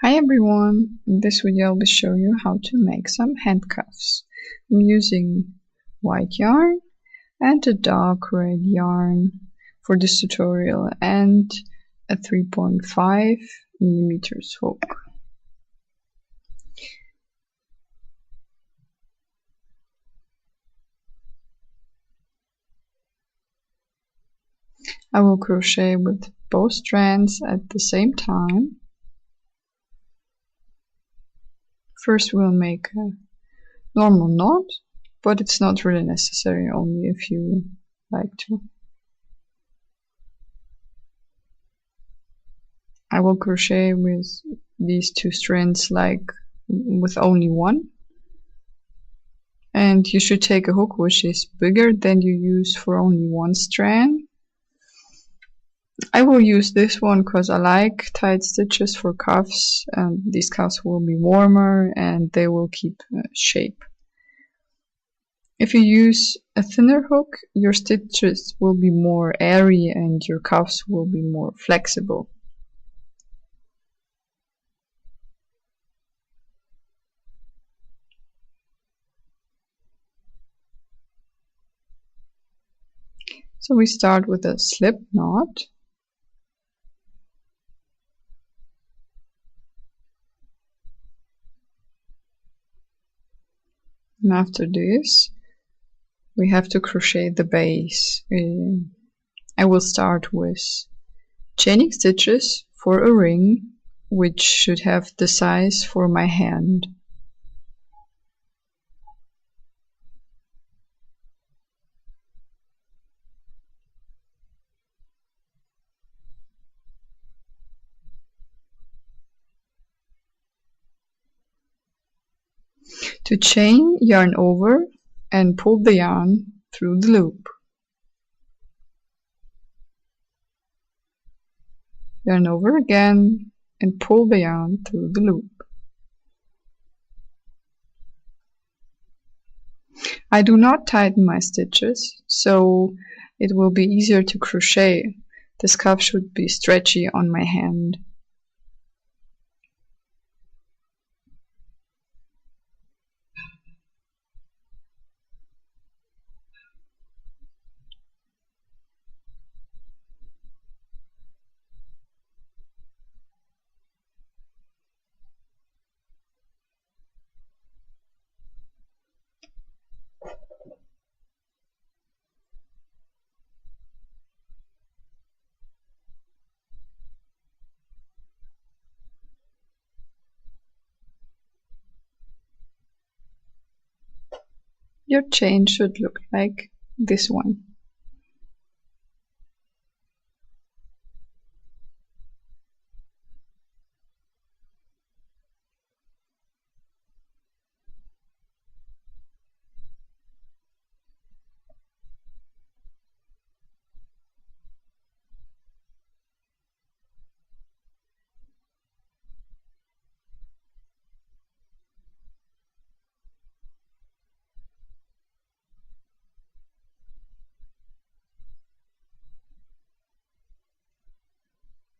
Hi everyone! In this video I'll be showing you how to make some handcuffs. I'm using white yarn and a dark red yarn for this tutorial and a 3.5 millimeters hook. I will crochet with both strands at the same time. First we'll make a normal knot, but it's not really necessary, only if you like to. I will crochet with these two strands like with only one. And you should take a hook which is bigger than you use for only one strand. I will use this one because I like tight stitches for cuffs, and these cuffs will be warmer and they will keep shape. If you use a thinner hook, your stitches will be more airy and your cuffs will be more flexible. So we start with a slip knot. And after this, we have to crochet the base. I will start with chaining stitches for a ring, which should have the size for my hand. To chain, yarn over and pull the yarn through the loop. Yarn over again and pull the yarn through the loop. I do not tighten my stitches, so it will be easier to crochet. This cuff should be stretchy on my hand. Your chain should look like this one.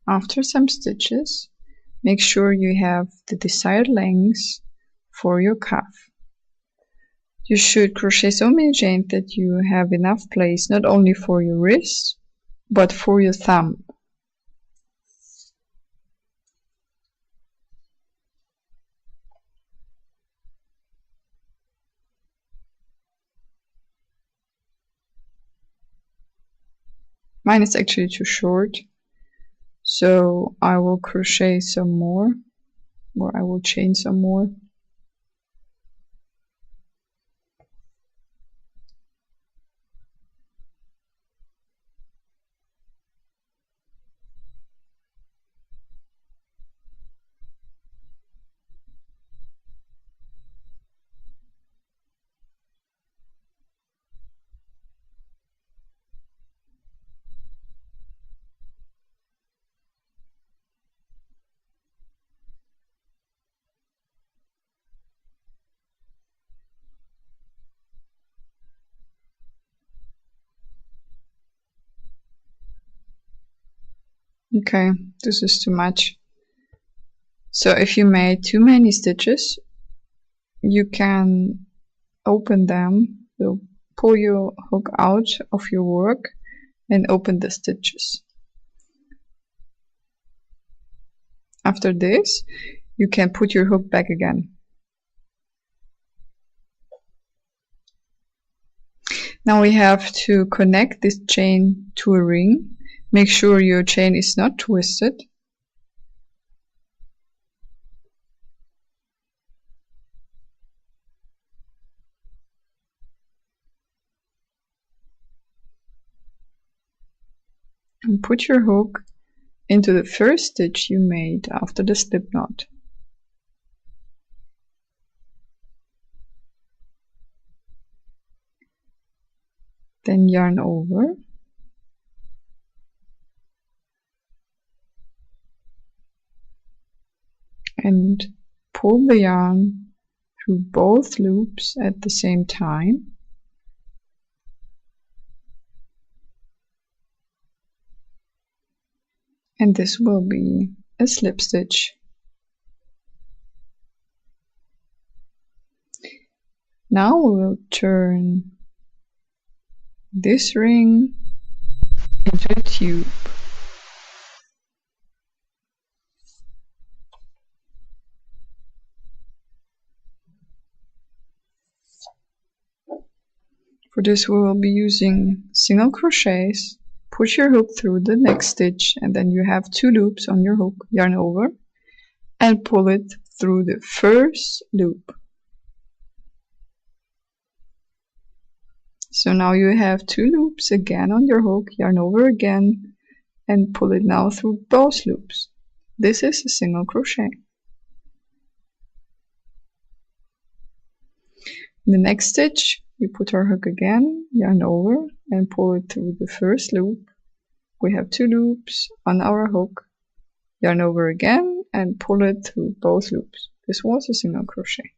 After some stitches, make sure you have the desired length for your cuff. You should crochet so many chains that you have enough place not only for your wrist, but for your thumb. Mine is actually too short, so I will crochet some more, or I will chain some more. Okay, this is too much. So if you made too many stitches, you can open them, so pull your hook out of your work and open the stitches. After this, you can put your hook back again. Now we have to connect this chain to a ring. Make sure your chain is not twisted. And put your hook into the first stitch you made after the slip knot. Then yarn over and pull the yarn through both loops at the same time. And this will be a slip stitch. Now we will turn this ring into a tube. For this we will be using single crochets. Push your hook through the next stitch and then you have 2 loops on your hook, yarn over and pull it through the first loop. So now you have 2 loops again on your hook, yarn over again and pull it now through both loops. This is a single crochet. In the next stitch we put our hook again, yarn over and pull it through the first loop. We have 2 loops on our hook, yarn over again and pull it through both loops. This was a single crochet.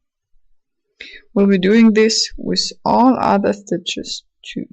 We'll be doing this with all other stitches too.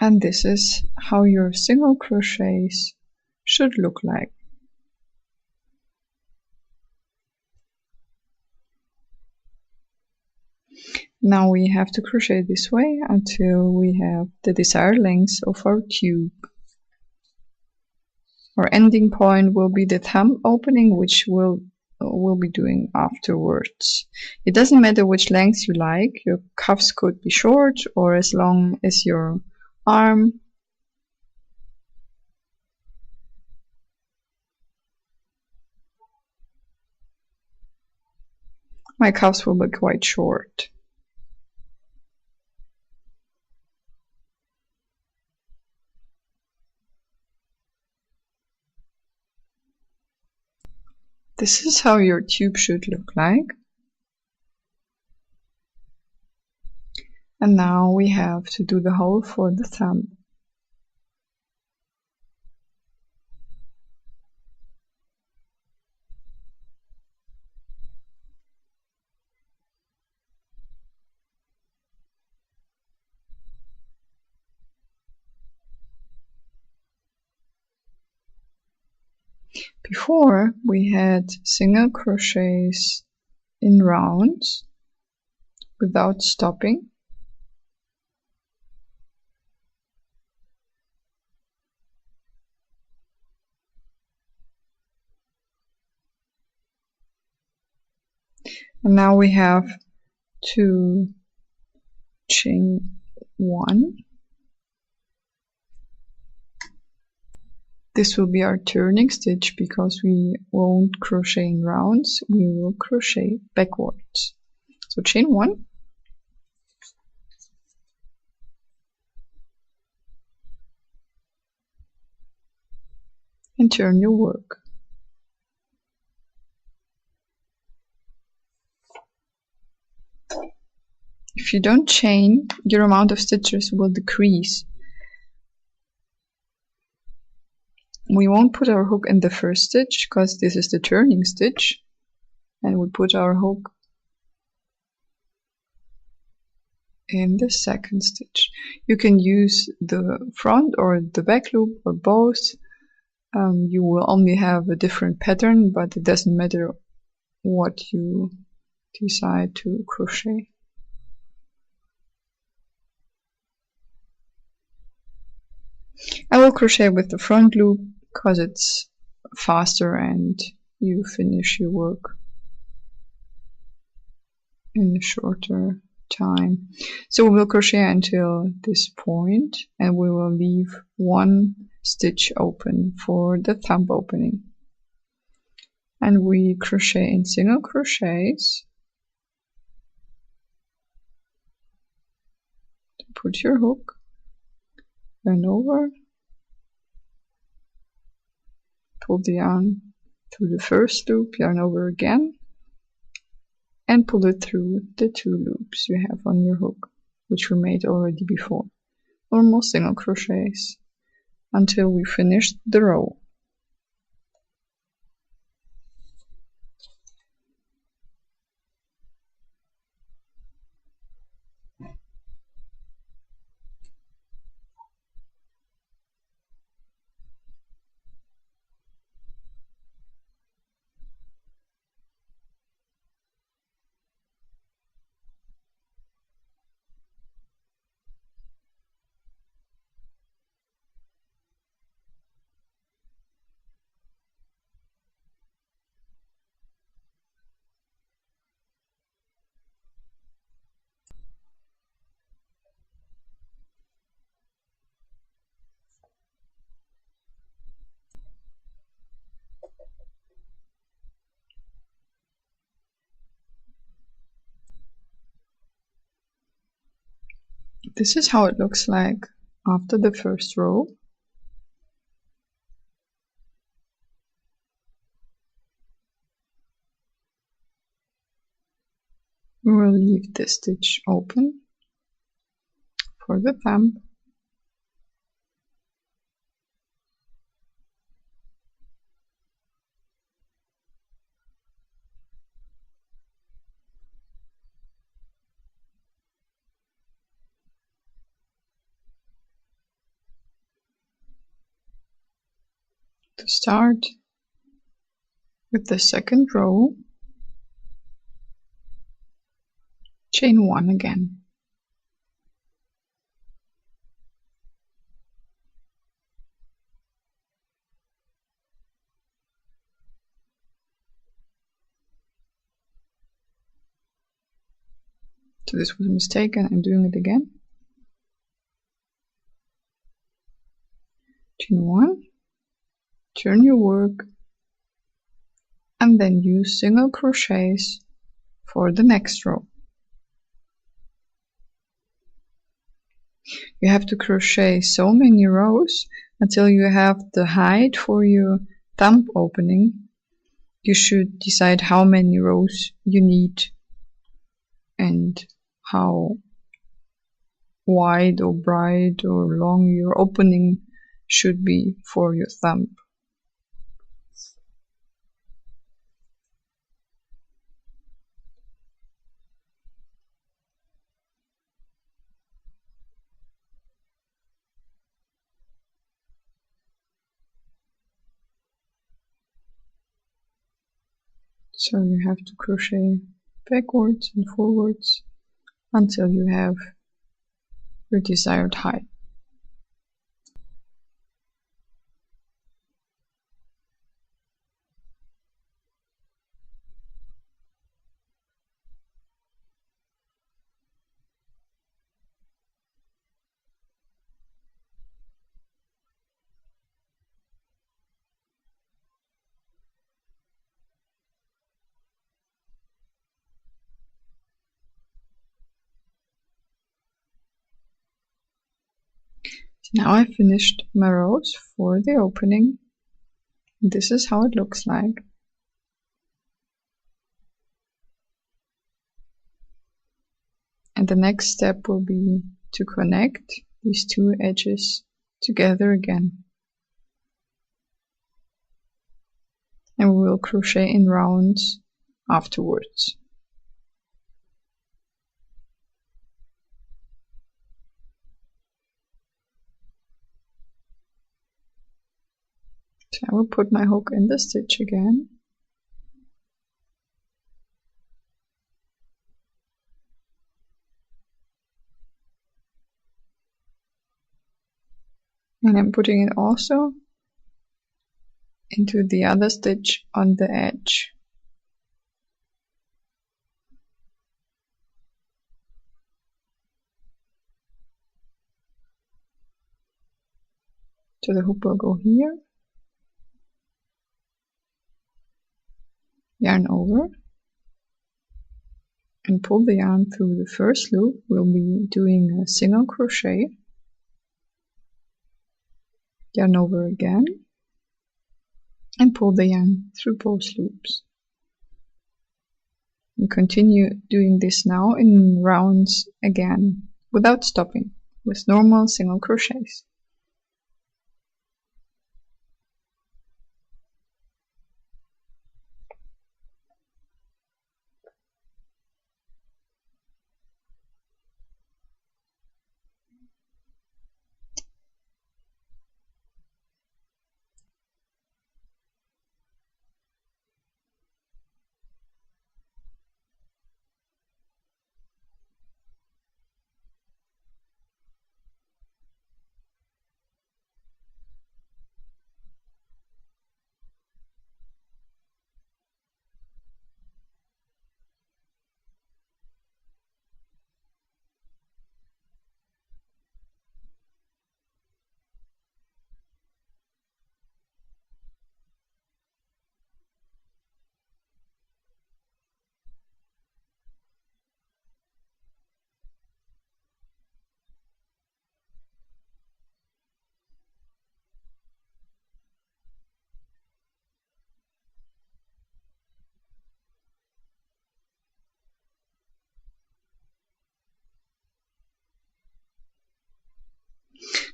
And this is how your single crochets should look like. Now we have to crochet this way until we have the desired length of our tube. Our ending point will be the thumb opening, which we'll be doing afterwards. It doesn't matter which length you like. Your cuffs could be short or as long as your arm. My cuffs will be quite short. This is how your tube should look like. And now we have to do the hole for the thumb. Before we had single crochets in rounds without stopping. And now we have to chain 1. This will be our turning stitch because we won't crochet in rounds, we will crochet backwards. So chain 1. And turn your work. If you don't chain, your amount of stitches will decrease. We won't put our hook in the first stitch because this is the turning stitch, and we put our hook in the second stitch. You can use the front or the back loop or both. You will only have a different pattern, but it doesn't matter what you decide to crochet. I will crochet with the front loop because it's faster and you finish your work in a shorter time. So we will crochet until this point and we will leave 1 stitch open for the thumb opening. And we crochet in single crochets. Put your hook, turn over, pull the yarn through the first loop, yarn over again, and pull it through the 2 loops you have on your hook, which we made already before. Normal single crochets until we finish the row. This is how it looks like after the first row. We will leave the stitch open for the thumb. To start with the second row, chain 1 again. So this was a mistake and I'm doing it again. Chain 1, turn your work, and then use single crochets for the next row. You have to crochet so many rows until you have the height for your thumb opening. You should decide how many rows you need and how wide or bright or long your opening should be for your thumb. So you have to crochet backwards and forwards until you have your desired height. Now I finished my rows for the opening. This is how it looks like. And the next step will be to connect these two edges together again. And we will crochet in rounds afterwards. So I will put my hook in the stitch again. And I'm putting it also into the other stitch on the edge. So the hook will go here, yarn over, and pull the yarn through the first loop. We'll be doing a single crochet, yarn over again, and pull the yarn through both loops. And continue doing this now in rounds again, without stopping, with normal single crochets.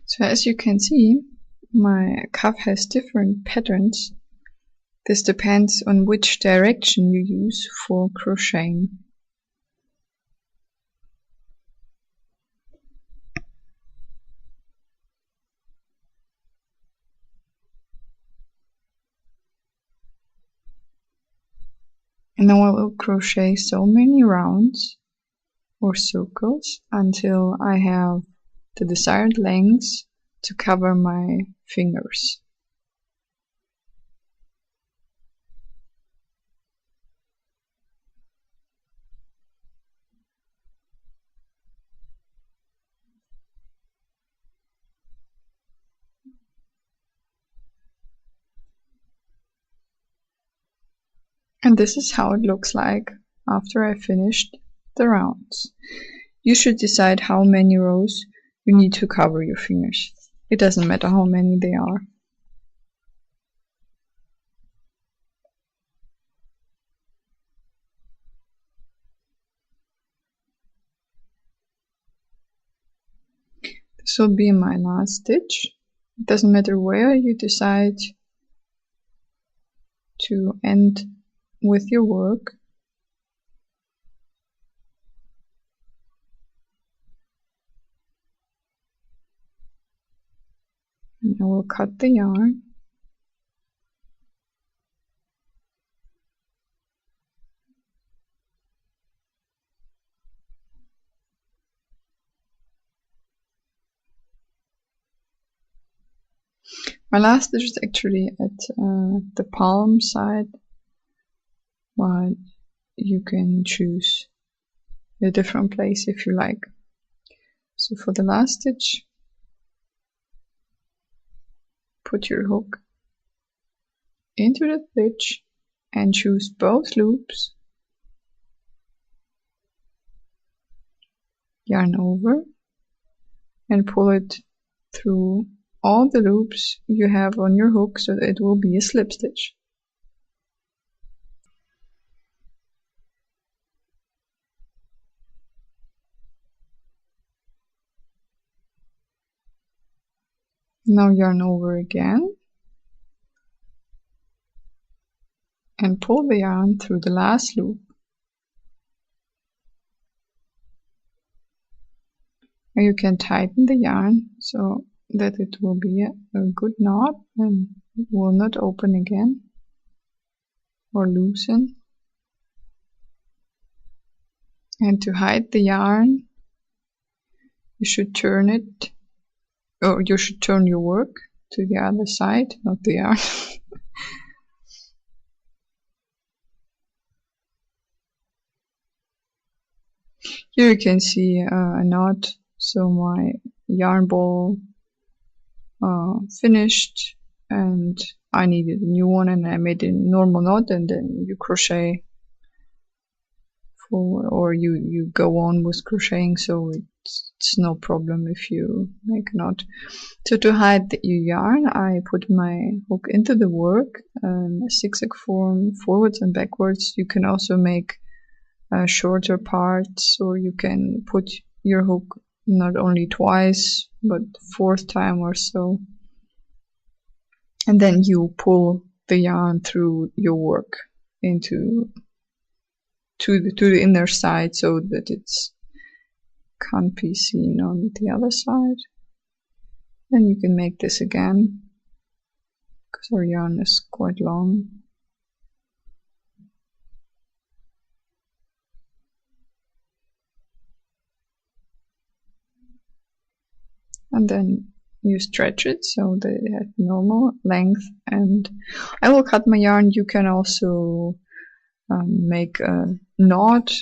So as you can see, my cuff has different patterns. This depends on which direction you use for crocheting. And now I will crochet so many rounds or circles until I have the desired length to cover my fingers. And this is how it looks like after I finished the rounds. You should decide how many rows you need to cover your fingers. It doesn't matter how many they are. This will be my last stitch. It doesn't matter where you decide to end with your work. And I will cut the yarn. My last stitch is actually at the palm side, but you can choose a different place if you like. So for the last stitch, put your hook into the stitch and choose both loops, yarn over, and pull it through all the loops you have on your hook so that it will be a slip stitch. Now yarn over again and pull the yarn through the last loop. Now you can tighten the yarn so that it will be a good knot and it will not open again or loosen. And to hide the yarn, you should turn it, or you should turn your work to the other side, not the yarn. Here you can see a knot, so my yarn ball finished, and I needed a new one, and I made a normal knot, and then you crochet for, or you go on with crocheting, so it's no problem if you make a knot. So to hide your yarn, I put my hook into the work, a zigzag form forwards and backwards. You can also make shorter parts, or you can put your hook not only twice but 4th time or so, and then you pull the yarn through your work into to the inner side so that it can't be seen on the other side. Then you can make this again because our yarn is quite long. And then you stretch it so that it has normal length, and I will cut my yarn. You can also make a knot